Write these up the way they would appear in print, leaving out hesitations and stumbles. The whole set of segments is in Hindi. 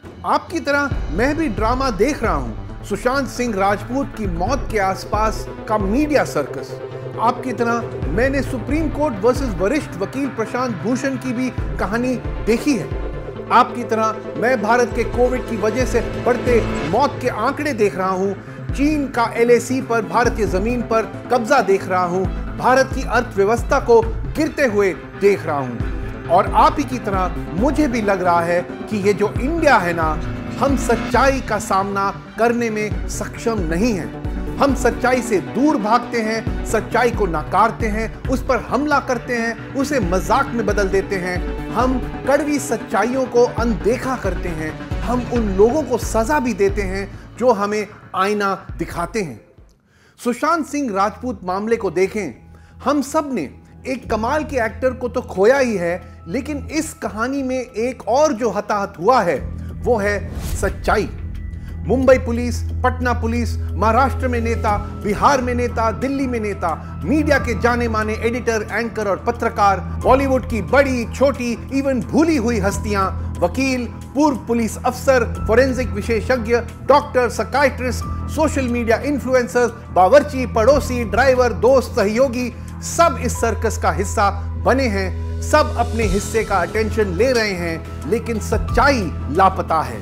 आपकी तरह मैं भी ड्रामा देख रहा हूं, सुशांत सिंह राजपूत की मौत के आसपास का मीडिया सर्कस। आपकी तरह मैंने सुप्रीम कोर्ट वर्सेस वरिष्ठ वकील प्रशांत भूषण की भी कहानी देखी है। आपकी तरह मैं भारत के कोविड की वजह से बढ़ते मौत के आंकड़े देख रहा हूं, चीन का LAC पर भारतीय जमीन पर कब्जा देख रहा हूं, भारत की अर्थव्यवस्था को गिरते हुए देख रहा हूं। और आप ही की तरह मुझे भी लग रहा है कि ये जो इंडिया है ना, हम सच्चाई का सामना करने में सक्षम नहीं हैं। हम सच्चाई से दूर भागते हैं, सच्चाई को नकारते हैं, उस पर हमला करते हैं, उसे मजाक में बदल देते हैं। हम कड़वी सच्चाइयों को अनदेखा करते हैं। हम उन लोगों को सजा भी देते हैं जो हमें आईना दिखाते हैं। सुशांत सिंह राजपूत मामले को देखें, हम सब ने एक कमाल के एक्टर को तो खोया ही है, लेकिन इस कहानी में एक और जो हताहत हुआ है वो है सच्चाई। मुंबई पुलिस, पटना पुलिस, महाराष्ट्र में नेता, बिहार में नेता, दिल्ली में नेता, मीडिया के जाने माने एडिटर, एंकर और पत्रकार, बॉलीवुड की बड़ी छोटी इवन भूली हुई हस्तियां, वकील, पूर्व पुलिस अफसर, फोरेंसिक विशेषज्ञ, doctor, psychiatrist, social media influencers, बावर्ची, पड़ोसी, ड्राइवर, दोस्त, सहयोगी, सब इस सर्कस का हिस्सा बने हैं। सब अपने हिस्से का अटेंशन ले रहे हैं, लेकिन सच्चाई लापता है।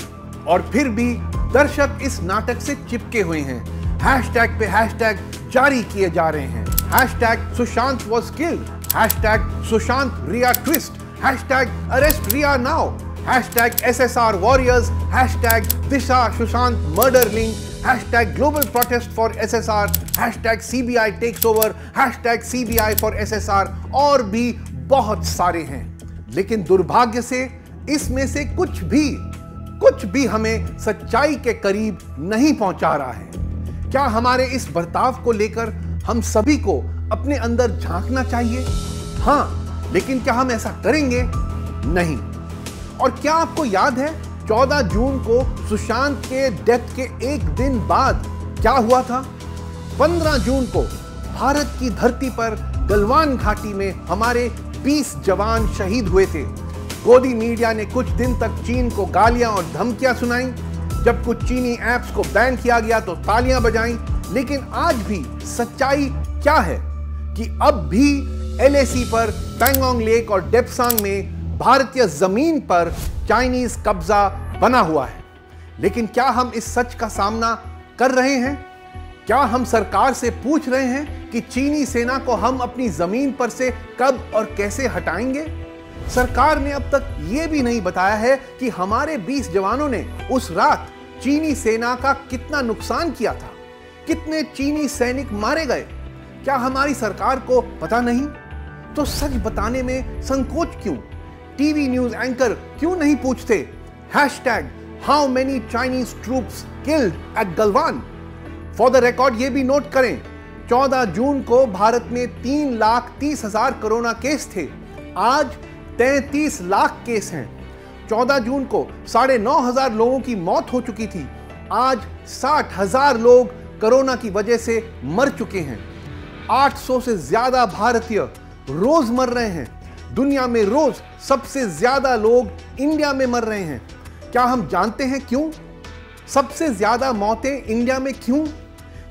और फिर भी दर्शक इस नाटक से चिपके हुए हैं। हैशटैग पे हैशटैग जारी किए जा रहे हैं। Hashtag Sushant was killed, hashtag Sushant Rhea twist, hashtag arrest Rhea now, hashtag SSR warriors, hashtag Disha Sushant murder link, hashtag global protest for SSR, hashtag CBI takes over, hashtag CBI for SSR और भी बहुत सारे हैं। लेकिन दुर्भाग्य से इसमें से कुछ भी हमें सच्चाई के करीब नहीं पहुंचा रहा है। क्या हमारे इस बर्ताव को लेकर हम सभी को अपने अंदर झांकना चाहिए? हां, लेकिन क्या हम ऐसा करेंगे? नहीं। और क्या आपको याद है 14 जून को सुशांत के डेथ के एक दिन बाद क्या हुआ था? 15 जून को भारत की धरती पर गलवान घाटी में हमारे 20 जवान शहीद हुए थे। गोदी मीडिया ने कुछ दिन तक चीन को गालियां और धमकियां सुनाई। जब कुछ चीनी ऐप्स को बैन किया गया तो तालियां बजाईं। लेकिन आज भी सच्चाई क्या है कि अब भी LAC पर, पैंगोंग लेक और डेप्सांग में भारतीय जमीन पर चाइनीज कब्जा बना हुआ है। लेकिन क्या हम इस सच का सामना कर रहे हैं? क्या हम सरकार से पूछ रहे हैं कि चीनी सेना को हम अपनी जमीन पर से कब और कैसे हटाएंगे? सरकार ने अब तक यह भी नहीं बताया है कि हमारे 20 जवानों ने उस रात चीनी सेना का कितना नुकसान किया था, कितने चीनी सैनिक मारे गए। क्या हमारी सरकार को पता नहीं? तो सच बताने में संकोच क्यों? टीवी न्यूज एंकर क्यों नहीं पूछते hashtag how many Chinese troops killed at Galwan? For the record ये भी नोट करें, 14 जून को भारत में 3,30,000 कोरोना केस थे। आज 33 लाख केस हैं। 14 जून को 9,500 लोगों की मौत हो चुकी थी। आज 60,000 लोग कोरोना की वजह से मर चुके हैं। 800 से ज्यादा भारतीय रोज मर रहे हैं। दुनिया में रोज सबसे ज्यादा लोग इंडिया में मर रहे हैं। क्या हम जानते हैं क्यों? सबसे ज्यादा मौतें इंडिया में क्यों?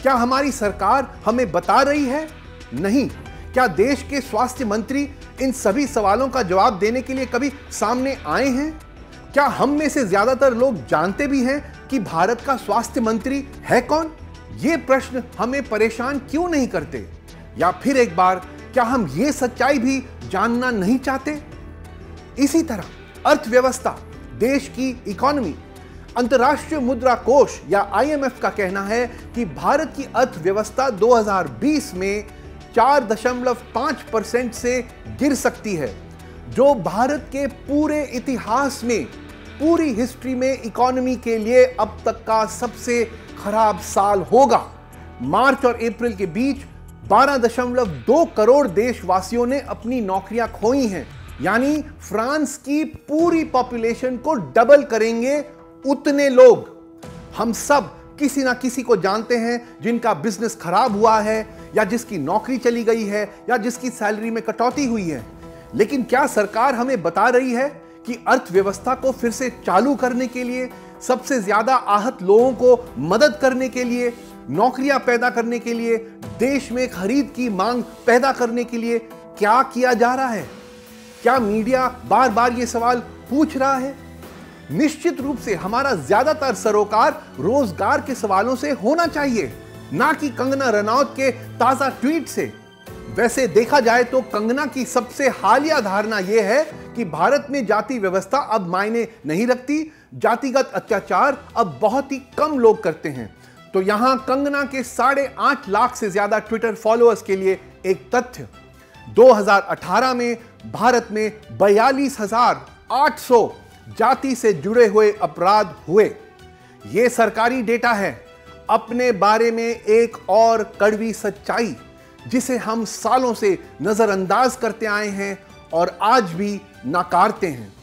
क्या हमारी सरकार हमें बता रही है? नहीं। क्या देश के स्वास्थ्य मंत्री इन सभी सवालों का जवाब देने के लिए कभी सामने आए हैं? क्या हम में से ज्यादातर लोग जानते भी हैं कि भारत का स्वास्थ्य मंत्री है कौन? ये प्रश्न हमें परेशान क्यों नहीं करते? या फिर एक बार, क्या हम ये सच्चाई भी जानना नहीं चाहते? इसी तरह अर्थव्यवस्था, देश की इकोनॉमी, अंतर्राष्ट्रीय मुद्रा कोष या IMF का कहना है कि भारत की अर्थव्यवस्था 2020 में 4.5% से गिर सकती है, जो भारत के पूरे इतिहास में, पूरी हिस्ट्री में इकोनॉमी के लिए अब तक का सबसे खराब साल होगा। मार्च और अप्रैल के बीच 12.2 करोड़ देशवासियों ने अपनी नौकरियां खोई हैं। यानी फ्रांस की पूरी पॉपुलेशन को डबल करेंगे उतने लोग। हम सब किसी ना किसी को जानते हैं जिनका बिजनेस खराब हुआ है, या जिसकी नौकरी चली गई है, या जिसकी सैलरी में कटौती हुई है। लेकिन क्या सरकार हमें बता रही है कि अर्थव्यवस्था को फिर से चालू करने के लिए, सबसे ज्यादा आहत लोगों को मदद करने के लिए, नौकरियां पैदा करने के लिए, देश में खरीद की मांग पैदा करने के लिए क्या किया जा रहा है? क्या मीडिया बार बार यह सवाल पूछ रहा है? निश्चित रूप से हमारा ज्यादातर सरोकार रोजगार के सवालों से होना चाहिए, ना कि कंगना रनौत के ताजा ट्वीट से। वैसे देखा जाए तो कंगना की सबसे हालिया धारणा यह है कि भारत में जाति व्यवस्था अब मायने नहीं रखती, जातिगत अत्याचार अब बहुत ही कम लोग करते हैं। तो यहां कंगना के 8.5 लाख से ज्यादा ट्विटर फॉलोअर्स के लिए एक तथ्य, 2018 में भारत में 42,800 जाति से जुड़े हुए अपराध हुए। यह सरकारी डेटा है। अपने बारे में एक और कड़वी सच्चाई जिसे हम सालों से नजरअंदाज करते आए हैं और आज भी नकारते हैं।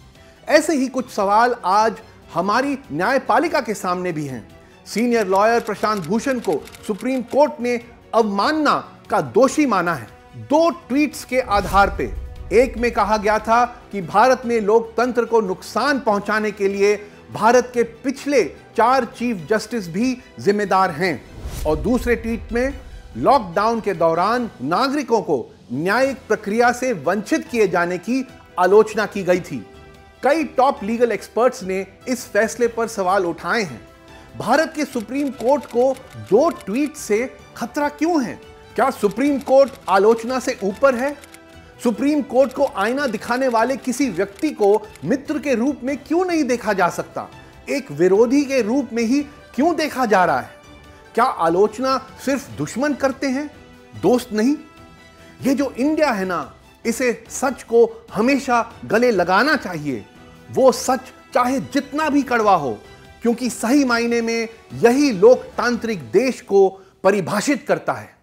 ऐसे ही कुछ सवाल आज हमारी न्यायपालिका के सामने भी हैं। सीनियर लॉयर प्रशांत भूषण को सुप्रीम कोर्ट ने अवमानना का दोषी माना है 2 ट्वीट्स के आधार पे। एक में कहा गया था कि भारत में लोकतंत्र को नुकसान पहुंचाने के लिए भारत के पिछले 4 चीफ जस्टिस भी जिम्मेदार हैं, और दूसरे ट्वीट में लॉकडाउन के दौरान नागरिकों को न्यायिक प्रक्रिया से वंचित किए जाने की आलोचना की गई थी। कई टॉप लीगल एक्सपर्ट्स ने इस फैसले पर सवाल उठाए हैं। भारत के सुप्रीम कोर्ट को 2 ट्वीट से खतरा क्यों है? क्या सुप्रीम कोर्ट आलोचना से ऊपर है? सुप्रीम कोर्ट को आईना दिखाने वाले किसी व्यक्ति को मित्र के रूप में क्यों नहीं देखा जा सकता? एक विरोधी के रूप में ही क्यों देखा जा रहा है? क्या आलोचना सिर्फ दुश्मन करते हैं, दोस्त नहीं? ये जो इंडिया है ना, इसे सच को हमेशा गले लगाना चाहिए। वो सच चाहे जितना भी कड़वा हो, क्योंकि सही मायने में यही लोकतांत्रिक देश को परिभाषित करता है।